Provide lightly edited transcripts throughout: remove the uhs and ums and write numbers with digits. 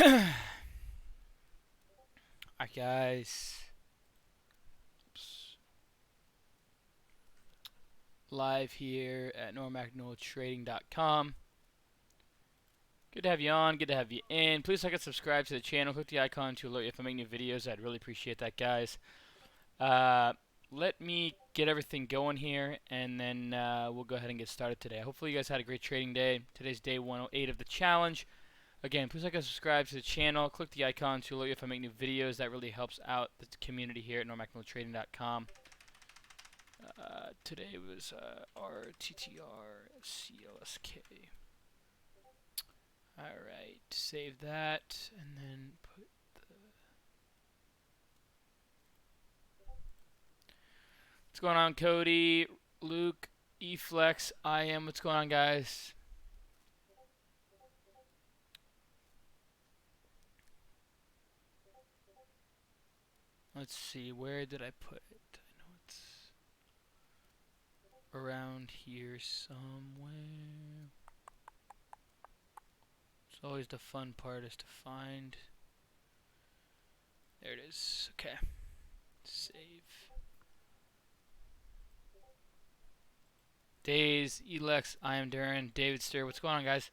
Alright, guys. Oops. Live here at normacnoltrading.com. Good to have you on. Good to have you in. Please like and subscribe to the channel. Click the icon to alert you if I make new videos. I'd really appreciate that, guys. Let me get everything going here, and then we'll go ahead and get started today. Hopefully you guys had a great trading day. Today's day 108 of the challenge. Again, please like and subscribe to the channel. Click the icon to alert you if I make new videos. That really helps out the community here at normacnoltrading.com. Today was RTTR CLSK. Alright, save that, and then put the... What's going on, Cody, Luke, eFlex, IM, what's going on, guys? Let's see, where did I put it? I know it's around here somewhere. It's always the fun part is to find. There it is. Okay. Save. Days, Elex, I am Duran, David Stir. What's going on, guys?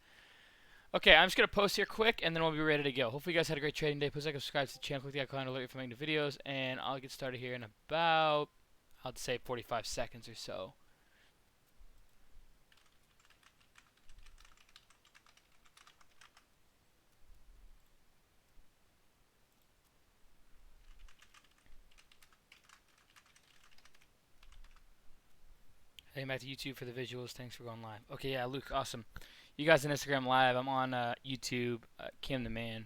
Okay, I'm just going to post here quick, and then we'll be ready to go. Hopefully you guys had a great trading day. Please like and subscribe to the channel. Click the icon to alert you if I'm making the videos, and I'll get started here in about, I'll say 45 seconds or so. Heading back to YouTube for the visuals. Thanks for going live. Okay, yeah, Luke, awesome. You guys on Instagram Live. I'm on YouTube, Kim the Man.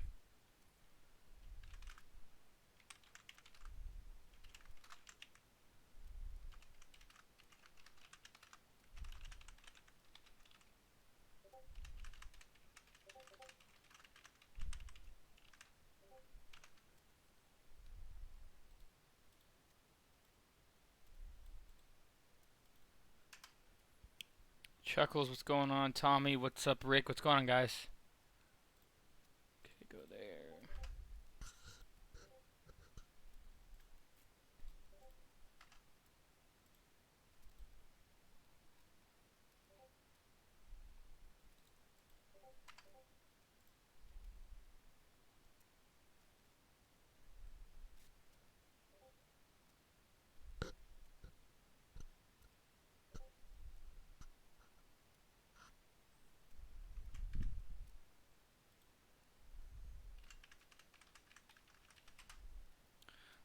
Chuckles, what's going on? Tommy, what's up? Rick, what's going on, guys? Okay, go there.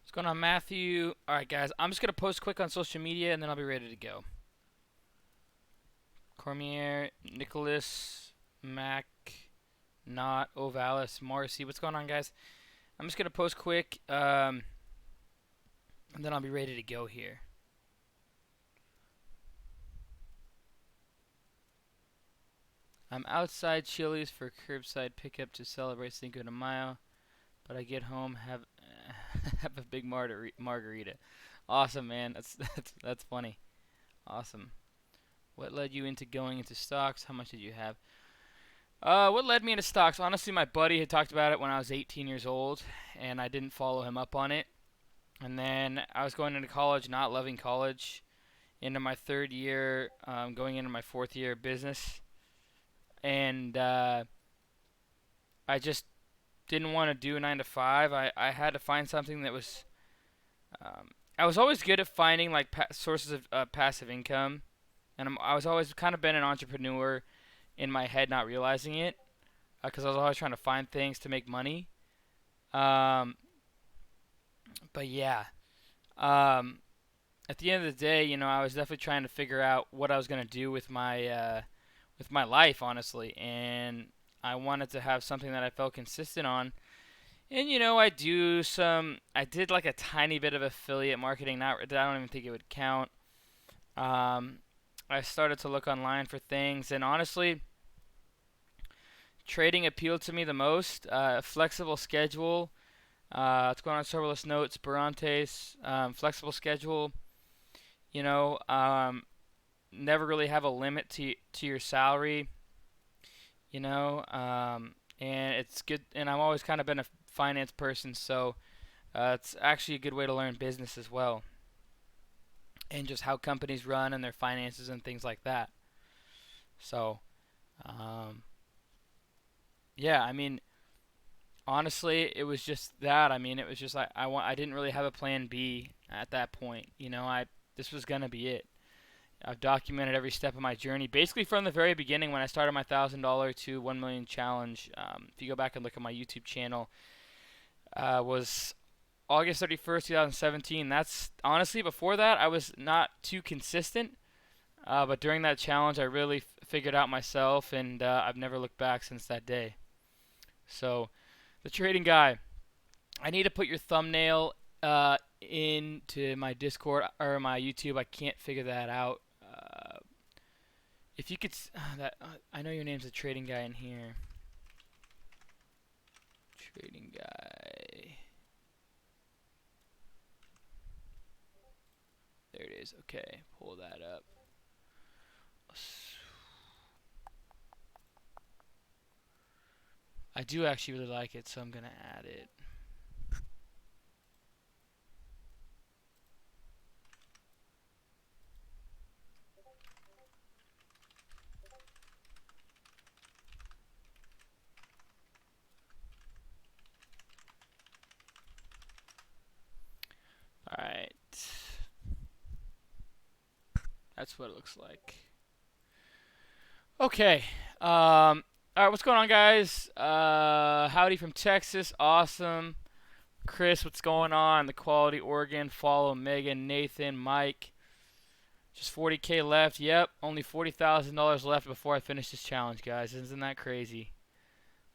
What's going on, Matthew? Alright, guys, I'm just going to post quick on social media, and then I'll be ready to go. Cormier, Nicholas, Mac, Not, Ovalis, Marcy. What's going on, guys? I'm just going to post quick, and then I'll be ready to go here. I'm outside Chili's for curbside pickup to celebrate Cinco de Mayo, but I get home, have have a big margarita. Awesome, man. That's funny. Awesome. What led you into going into stocks? How much did you have? What led me into stocks? Honestly, my buddy had talked about it when I was 18 years old, and I didn't follow him up on it. And then I was going into college, not loving college. Into my third year, going into my fourth year of business. And I just didn't want to do a 9 to 5. I had to find something that was... I was always good at finding like sources of passive income. And I was always kind of been an entrepreneur in my head, not realizing it. Because I was always trying to find things to make money. But yeah. At the end of the day, you know, I was definitely trying to figure out what I was going to do with my life, honestly. And I wanted to have something that I felt consistent on. And, you know, I did like a tiny bit of affiliate marketing. I don't even think it would count. I started to look online for things, and honestly, trading appealed to me the most. Flexible schedule. What's going on? Serverless notes, Barantes, flexible schedule. You know, never really have a limit to your salary. You know, and it's good. And I've always kind of been a finance person, so it's actually a good way to learn business as well, and just how companies run and their finances and things like that. So, um, yeah, I mean, honestly, it was just that. I mean, it was just like I didn't really have a plan B at that point. I this was gonna be it. I've documented every step of my journey, basically from the very beginning when I started my $1,000 to 1 million challenge. If you go back and look at my YouTube channel, was August 31st, 2017. That's honestly, before that I was not too consistent, but during that challenge I really figured out myself, and I've never looked back since that day. So the trading guy, I need to put your thumbnail into my Discord or my YouTube. I can't figure that out. If you could, I know your name's a trading guy in here. Trading guy. There it is. Okay, pull that up. I do actually really like it, so I'm gonna add it. Alright. That's what it looks like. Okay. Alright, what's going on, guys? Howdy from Texas. Awesome. Chris, what's going on? The Quality Oregon. Follow Megan, Nathan, Mike. Just 40K left. Yep, only $40,000 left before I finish this challenge, guys. Isn't that crazy?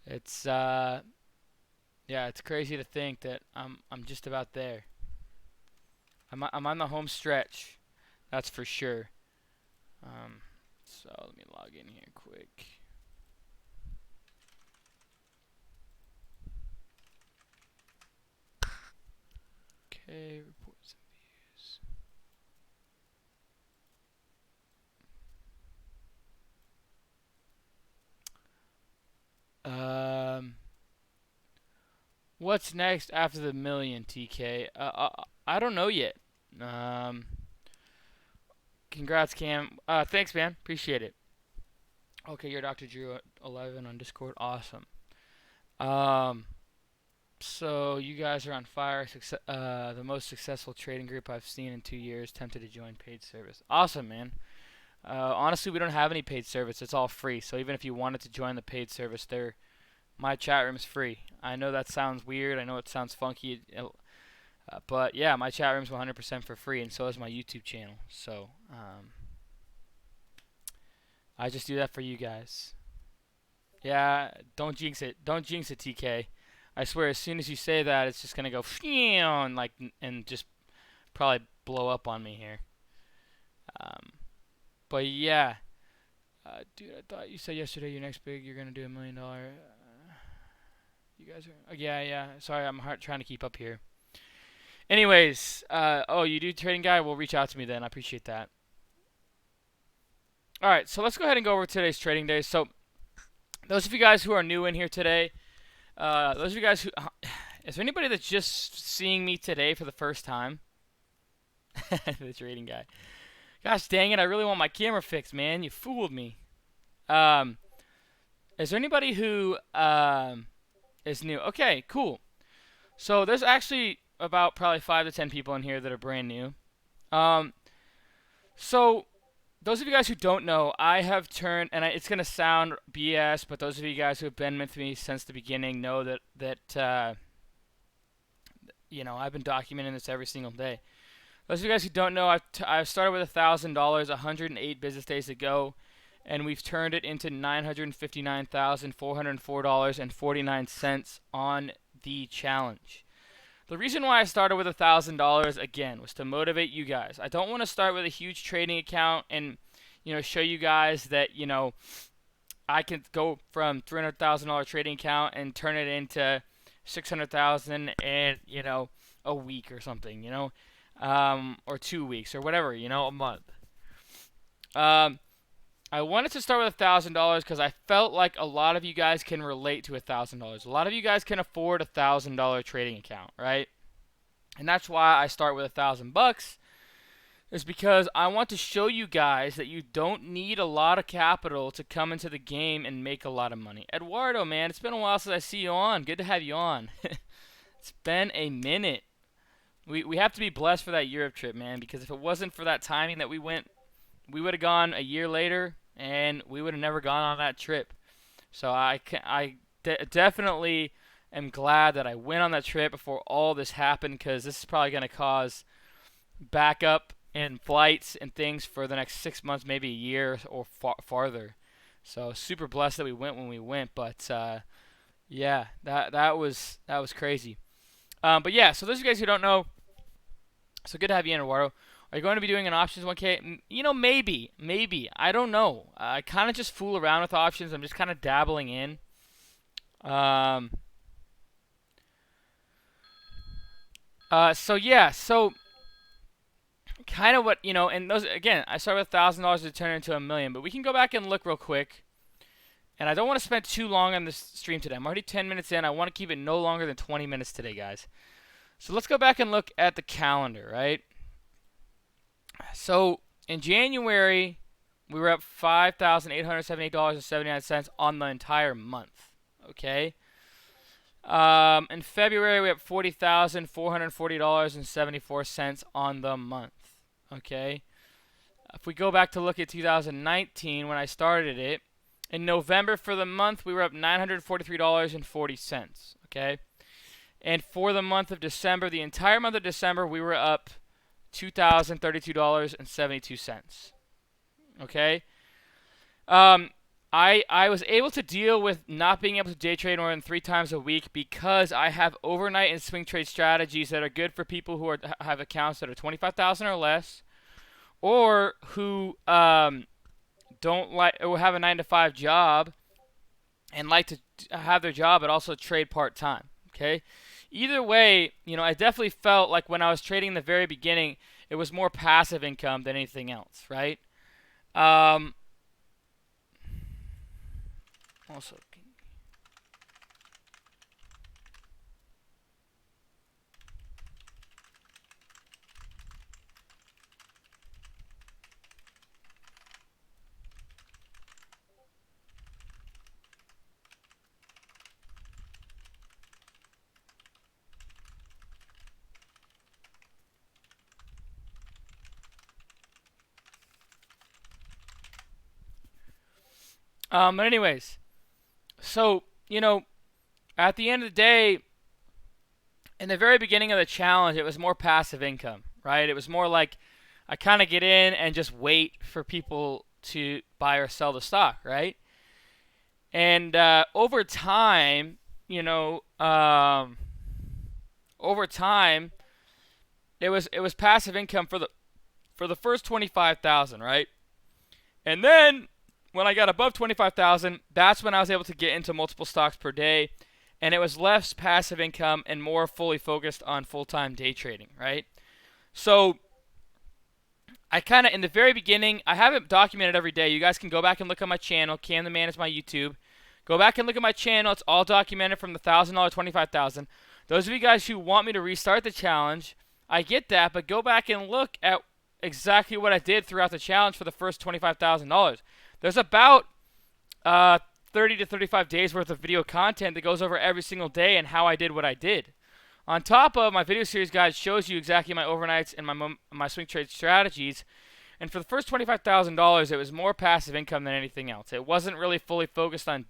It's yeah, it's crazy to think that I'm just about there. I'm on the home stretch. That's for sure. So let me log in here quick. Okay, reports and views. What's next after the million, TK? I don't know yet. Congrats, Cam. Thanks, man. Appreciate it. Okay, you're Dr. Drew at 11 on Discord. Awesome. So you guys are on fire. The most successful trading group I've seen in 2 years. Tempted to join paid service. Awesome, man. Honestly, we don't have any paid service. It's all free. So even if you wanted to join the paid service, my chat room is free. I know that sounds weird. I know it sounds funky. But yeah, my chat room's 100% for free, and so is my YouTube channel. So I just do that for you guys. Yeah, don't jinx it. Don't jinx it, TK. I swear, as soon as you say that, it's just gonna go and just probably blow up on me here. But yeah, dude, I thought you said yesterday your next big, you're gonna do $1 million. You guys are, oh, yeah. Sorry, I'm trying to keep up here. Anyways, oh, you do trading guy? Well, reach out to me then. I appreciate that. All right, so let's go ahead and go over today's trading day. So, those of you guys who are new in here today, those of you guys who, is there anybody that's just seeing me today for the first time? The trading guy. Gosh dang it! I really want my camera fixed, man. You fooled me. Is there anybody who is new? Okay, cool. So there's actually about probably 5 to 10 people in here that are brand new. So those of you guys who don't know, I have turned, and it's gonna sound BS, but those of you guys who have been with me since the beginning know that I've been documenting this every single day. Those of you guys who don't know, I've started with $1,000 108 business days ago, and we've turned it into $959,404.49 on the challenge. The reason why I started with $1,000 again was to motivate you guys. I don't want to start with a huge trading account and show you guys that I can go from $300,000 trading account and turn it into $600,000 in a week or something, or 2 weeks or whatever, a month. I wanted to start with $1,000 because I felt like a lot of you guys can relate to $1,000. A lot of you guys can afford $1,000 trading account, right? And that's why I start with $1,000. Is because I want to show you guys that you don't need a lot of capital to come into the game and make a lot of money. Eduardo, man, it's been a while since I see you on. Good to have you on. It's been a minute. We have to be blessed for that Europe trip, man, because if it wasn't for that timing that we went, we would have gone a year later, and we would have never gone on that trip. So definitely am glad that I went on that trip before all this happened, because this is probably going to cause backup in flights and things for the next 6 months, maybe a year or farther. So super blessed that we went when we went, but yeah, that was crazy. But yeah, so those of you guys who don't know, so good to have you in, Eduardo. Are you going to be doing an options 1K? You know, maybe. I don't know. I kind of just fool around with options. I'm just kind of dabbling in. So yeah, so kind of what, and those, again, I started with $1,000 to turn into $1 million, but we can go back and look real quick. And I don't want to spend too long on this stream today. I'm already 10 minutes in. I want to keep it no longer than 20 minutes today, guys. So let's go back and look at the calendar, right? So in January, we were up $5,878.79 on the entire month, okay? In February, we have $40,440.74 on the month, okay? If we go back to look at 2019, when I started it, in November for the month, we were up $943.40, okay? And for the month of December, the entire month of December, we were up $2,032.72, okay? I was able to deal with not being able to day trade more than 3 times a week because I have overnight and swing trade strategies that are good for people who have accounts that are 25,000 or less, or who don't like or have a 9-to-5 job and like to have their job but also trade part-time. Okay. Either way, I definitely felt like when I was trading in the very beginning, it was more passive income than anything else, right? Also, but anyways, so, at the end of the day, in the very beginning of the challenge, it was more passive income, right? It was more like I kind of get in and just wait for people to buy or sell the stock, right? And over time, it was passive income for the first 25,000, right? And then when I got above 25,000, that's when I was able to get into multiple stocks per day, and it was less passive income and more fully focused on full-time day trading, right? So I kind of, in the very beginning, I haven't documented every day. You guys can go back and look at my channel. Cam the Man is my YouTube. Go back and look at my channel. It's all documented from the $1,000, 25,000. Those of you guys who want me to restart the challenge, I get that, but go back and look at exactly what I did throughout the challenge for the first $25,000. There's about 30 to 35 days worth of video content that goes over every single day and how I did what I did. On top of my video series guide shows you exactly my overnights and my swing trade strategies. And for the first $25,000, it was more passive income than anything else. It wasn't really fully focused on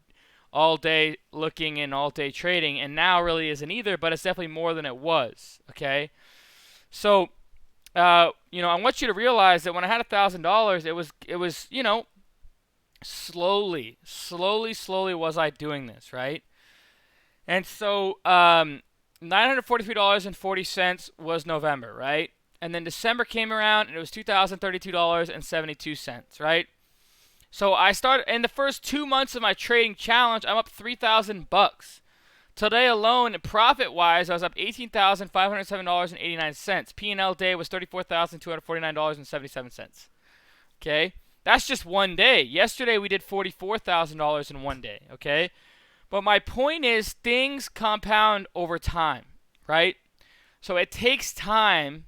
all day looking and all day trading, and now really isn't either, but it's definitely more than it was, okay? So, I want you to realize that when I had $1,000, it was, slowly was I doing this, right? And so, $943.40 was November, right? And then December came around and it was $2,032.72, right? So I started in the first 2 months of my trading challenge, I'm up $3,000. Today alone, profit-wise, I was up $18,507.89. P&L day was $34,249.77. Okay? That's just one day. Yesterday we did $44,000 in one day, okay? But my point is things compound over time, right? So it takes time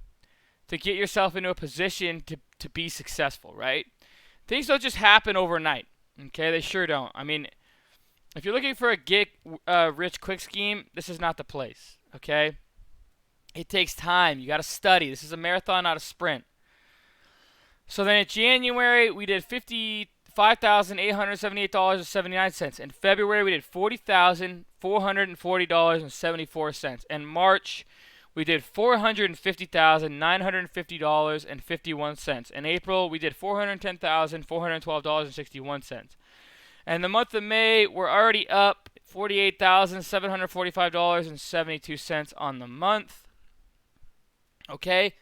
to get yourself into a position to be successful, right? Things don't just happen overnight, okay? They sure don't. I mean, if you're looking for a get rich quick scheme, this is not the place, okay? It takes time. You got to study. This is a marathon, not a sprint. So then in January, we did $55,878.79. In February, we did $40,440.74. In March, we did $450,950.51. In April, we did $410,412.61. And the month of May, we're already up $48,745.72 on the month. Okay?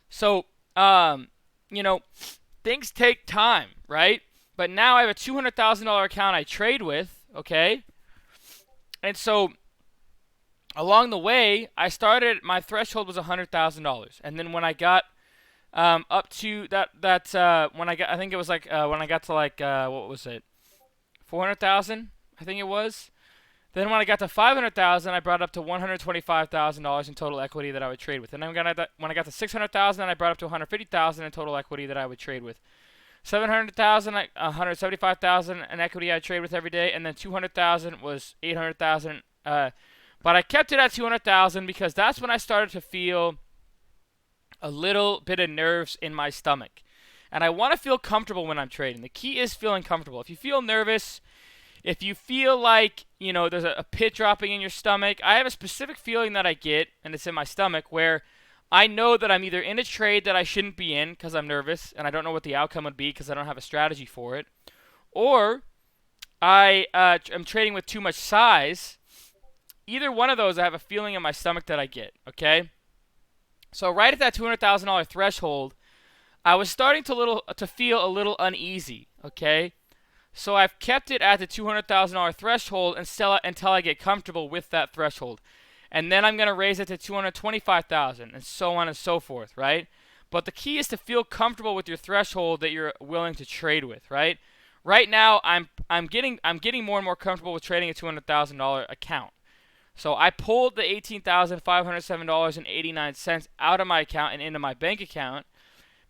So, you know, things take time, right? But now I have a $200,000 account I trade with, okay? And so along the way, I started, my threshold was $100,000. And then when I got up to when I got, I think it was like, when I got to like, what was it? 400,000, I think it was. Then when I got to 500,000, I brought it up to $125,000 in total equity that I would trade with. And then when I got to 600,000, I brought up to 150,000 in total equity that I would trade with. 700,000, 175,000 in equity I trade with every day, and then 200,000 was 800,000. But I kept it at 200,000 because that's when I started to feel a little bit of nerves in my stomach. And I want to feel comfortable when I'm trading. The key is feeling comfortable. If you feel nervous, if you feel like, you know, there's a pit dropping in your stomach, I have a specific feeling that I get, and it's in my stomach, where I know that I'm either in a trade that I shouldn't be in because I'm nervous and I don't know what the outcome would be because I don't have a strategy for it, or I am trading with too much size. Either one of those, I have a feeling in my stomach that I get, okay? So right at that $200,000 threshold, I was starting to feel a little uneasy, okay? So I've kept it at the $200,000 threshold until I get comfortable with that threshold. And then I'm going to raise it to $225,000 and so on and so forth, right? But the key is to feel comfortable with your threshold that you're willing to trade with, right? Right now I'm getting more and more comfortable with trading a $200,000 account. So I pulled the $18,507.89 out of my account and into my bank account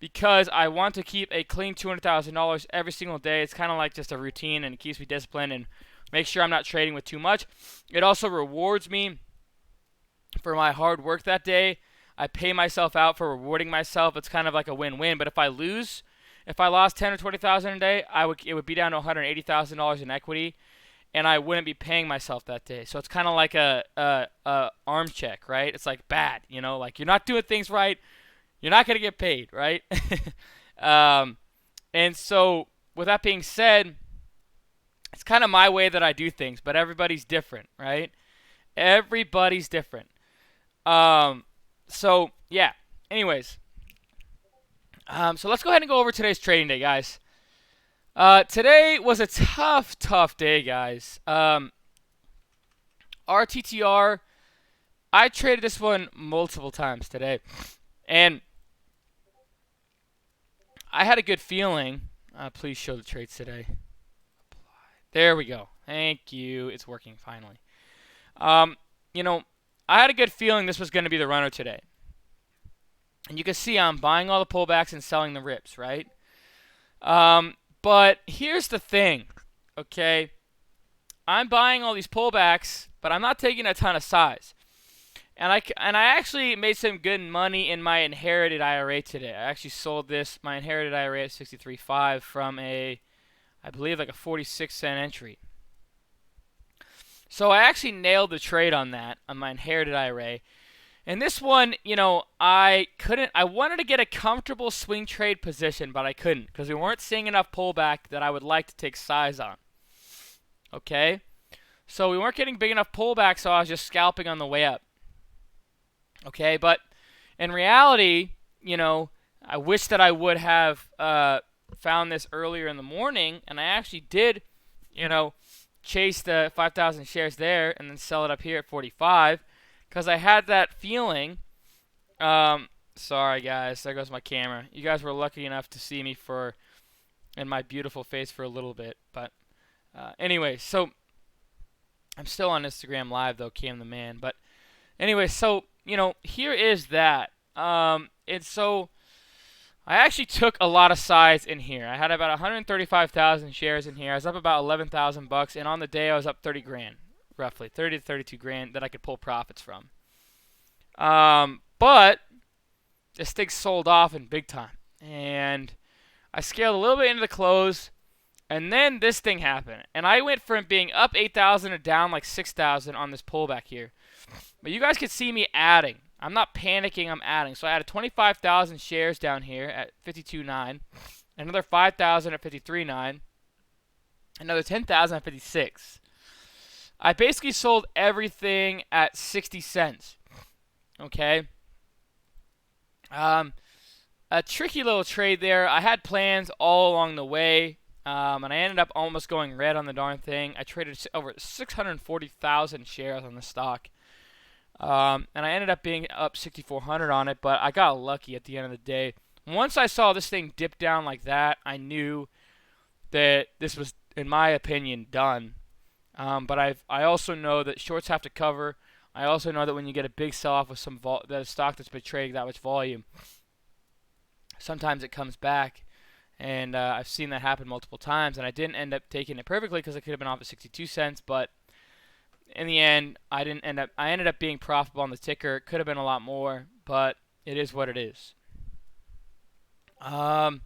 because I want to keep a clean $200,000 every single day. It's kind of like just a routine, and it keeps me disciplined and make sure I'm not trading with too much. It also rewards me for my hard work that day. I pay myself out for rewarding myself. It's kind of like a win-win. But if I lost 10 or 20,000 a day, it would be down to $180,000 in equity, and I wouldn't be paying myself that day. So it's kind of like a arm check, right? It's like bad, you know, like you're not doing things right. You're not going to get paid, right? And so with that being said, it's kind of my way that I do things, but everybody's different, right? Everybody's different. So yeah, anyways. So let's go ahead and go over today's trading day, guys. Today was a tough day, guys. RTTR, I traded this one multiple times today, and I had a good feeling. Please show the trades today. There we go. Thank you. It's working finally. You know, I had a good feeling this was going to be the runner today. And you can see I'm buying all the pullbacks and selling the rips, right? But here's the thing, okay? I'm buying all these pullbacks, but I'm not taking a ton of size. And I actually made some good money in my inherited IRA today. I actually sold my inherited IRA at 63.5 from I believe like a 46-cent entry. So I actually nailed the trade on that, on my inherited IRA. And this one, you know, I wanted to get a comfortable swing trade position, but I couldn't because we weren't seeing enough pullback that I would like to take size on. Okay? So we weren't getting big enough pullback, so I was just scalping on the way up. Okay, but in reality, you know, I wish that I would have found this earlier in the morning, and I actually did, you know, chase the 5,000 shares there and then sell it up here at 45 because I had that feeling. Sorry, guys, there goes my camera. You guys were lucky enough to see me for and my beautiful face for a little bit. But anyway, so I'm still on Instagram Live though, Cam the Man. But anyway, so here is that. And so I actually took a lot of sides in here. I had about 135,000 shares in here. I was up about 11,000 bucks, and on the day I was up 30 grand, roughly 30 to 32 grand that I could pull profits from. But this thing sold off in big time, and I scaled a little bit into the close, and then this thing happened, and I went from being up 8,000 to down like 6,000 on this pullback here. But you guys could see me adding. I'm not panicking, I'm adding. So I added 25,000 shares down here at 52.9, another 5,000 at 53.9, another 10,000 at 56. I basically sold everything at 60 cents. Okay? A tricky little trade there. I had plans all along the way, and I ended up almost going red on the darn thing. I traded over 640,000 shares on the stock. And I ended up being up 6,400 on it, but I got lucky at the end of the day. Once I saw this thing dip down like that, I knew that this was, in my opinion, done. But I also know that shorts have to cover. I also know that when you get a big sell-off with that a stock that's been trading that much volume, sometimes it comes back. And I've seen that happen multiple times, and I didn't end up taking it perfectly because I could have been off at 62 cents, but in the end, I ended up being profitable on the ticker. It could have been a lot more, but it is what it is. What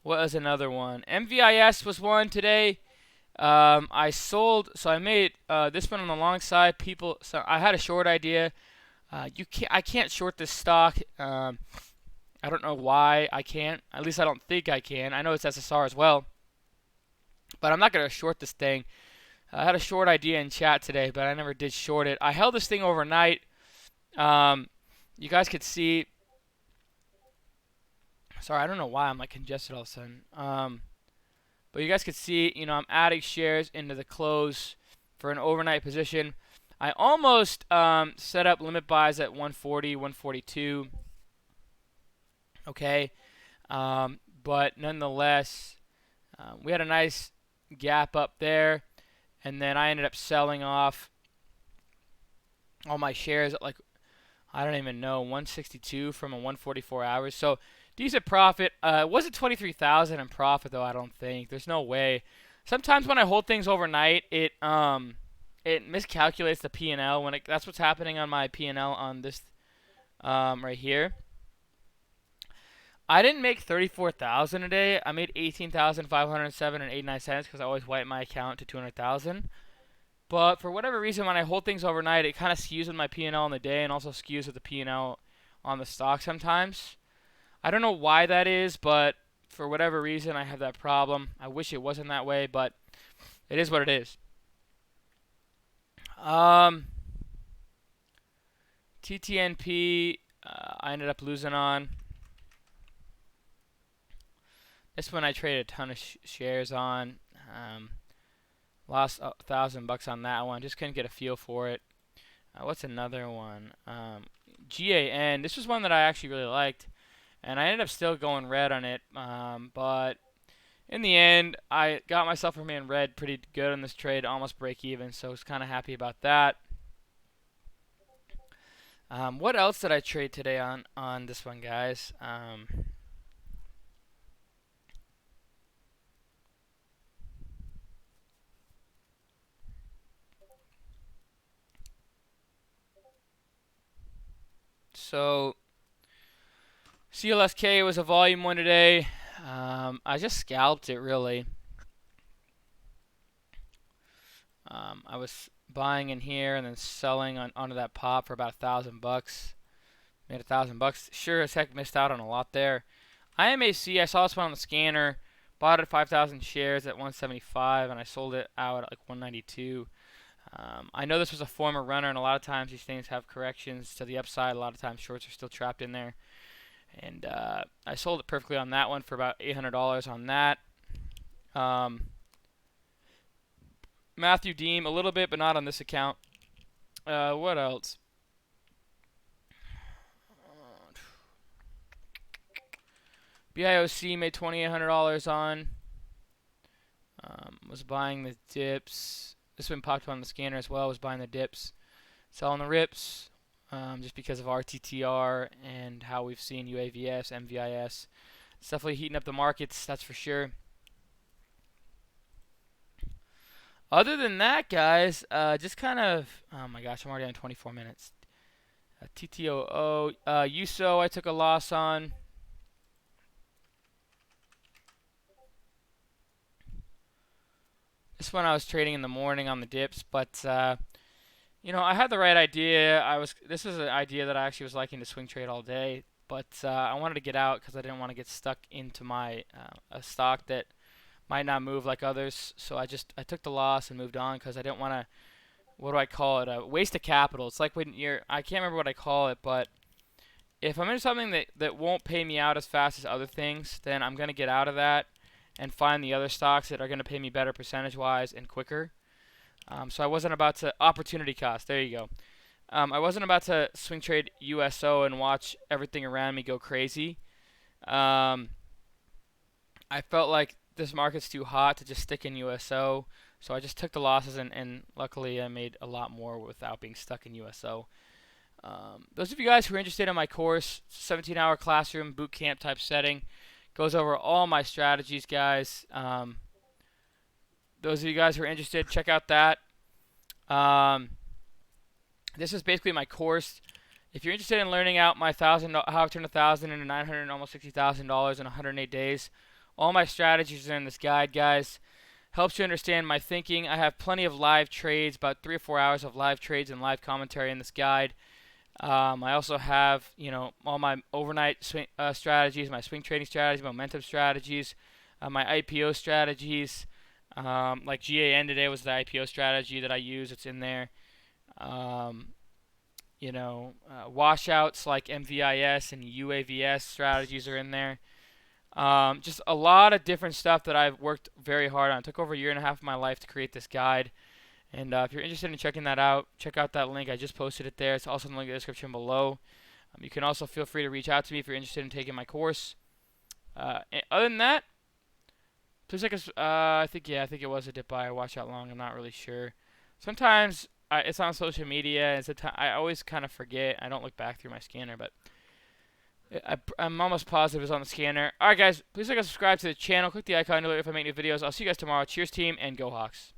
was another one? MVIS was one today. I sold, so I made this one on the long side. So I had a short idea. I can't short this stock. I don't know why I can't. At least I don't think I can. I know it's SSR as well, but I'm not going to short this thing. I had a short idea in chat today, but I never did short it. I held this thing overnight. You guys could see. Sorry, I don't know why I'm like congested all of a sudden. But you guys could see, I'm adding shares into the close for an overnight position. I almost set up limit buys at 140, 142. Okay. But nonetheless, we had a nice gap up there. And then I ended up selling off all my shares at like, I don't even know, 162 from a 144 hours. So decent profit. It wasn't 23,000 in profit though, I don't think. There's no way. Sometimes when I hold things overnight, it miscalculates the P&L. That's what's happening on my P&L on this right here. I didn't make 34,000 a day. I made 18,507 and 89 cents because I always wipe my account to 200,000. But for whatever reason, when I hold things overnight, it kind of skews with my P&L on the day and also skews with the P&L on the stock sometimes. I don't know why that is, but for whatever reason, I have that problem. I wish it wasn't that way, but it is what it is. TTNP, I ended up losing on. This one I traded a ton of shares on. Lost $1,000 on that one. Just couldn't get a feel for it. What's another one? GAN. This was one that I actually really liked, and I ended up still going red on it. But in the end, I got myself from in red pretty good on this trade, almost break even. So I was kind of happy about that. What else did I trade today on this one, guys? So CLSK was a volume one today. I just scalped it really. I was buying in here and then selling onto that pop for about $1,000. Made $1,000. Sure as heck missed out on a lot there. IMAC, I saw this one on the scanner. Bought it 5,000 shares at 175 and I sold it out at like 192. I know this was a former runner, and a lot of times these things have corrections to the upside. A lot of times shorts are still trapped in there. And I sold it perfectly on that one for about $800 on that. Matthew Deem, a little bit, but not on this account. What else? BIOC made $2,800 on. Was buying the dips. This one popped up on the scanner as well. Was buying the dips, selling the rips, just because of RTTR and how we've seen UAVS, MVIS. It's definitely heating up the markets, that's for sure. Other than that, guys, just kind of, oh my gosh, I'm already on 24 minutes. TTOO, USO, I took a loss on. This one I was trading in the morning on the dips, but you know, I had the right idea. This is an idea that I actually was liking to swing trade all day, but I wanted to get out because I didn't want to get stuck into my a stock that might not move like others. So I took the loss and moved on because I didn't want to. What do I call it? A waste of capital. It's like when I can't remember what I call it, but if I'm in something that won't pay me out as fast as other things, then I'm gonna get out of that and find the other stocks that are gonna pay me better percentage wise and quicker. So I wasn't about to opportunity cost. There you go. I wasn't about to swing trade USO and watch everything around me go crazy. I felt like this market's too hot to just stick in USO, so I just took the losses and luckily I made a lot more without being stuck in USO. Those of you guys who are interested in my course, 17-hour classroom boot camp type setting, goes over all my strategies, guys. Those of you guys who are interested, check out that. This is basically my course. If you're interested in learning out my how I turned 1,000 into 900, almost $60,000 in 108 days, all my strategies are in this guide, guys. Helps you understand my thinking. I have plenty of live trades, about 3 or 4 hours of live trades and live commentary in this guide. I also have, you know, all my overnight swing strategies, my swing trading strategies, momentum strategies, my IPO strategies. Like GAN today was the IPO strategy that I use. It's in there. You know, washouts like MVIS and UAVS strategies are in there. Just a lot of different stuff that I've worked very hard on. It took over a year and a half of my life to create this guide. And if you're interested in checking that out, check out that link. I just posted it there. It's also in the link in the description below. You can also feel free to reach out to me if you're interested in taking my course. Other than that, please like us. I think it was a dip buy. Watch out long. I'm not really sure. Sometimes it's on social media, and I always kind of forget. I don't look back through my scanner, but I'm almost positive it's on the scanner. All right, guys, please like and subscribe to the channel. Click the icon to alert if I make new videos. I'll see you guys tomorrow. Cheers, team, and go Hawks.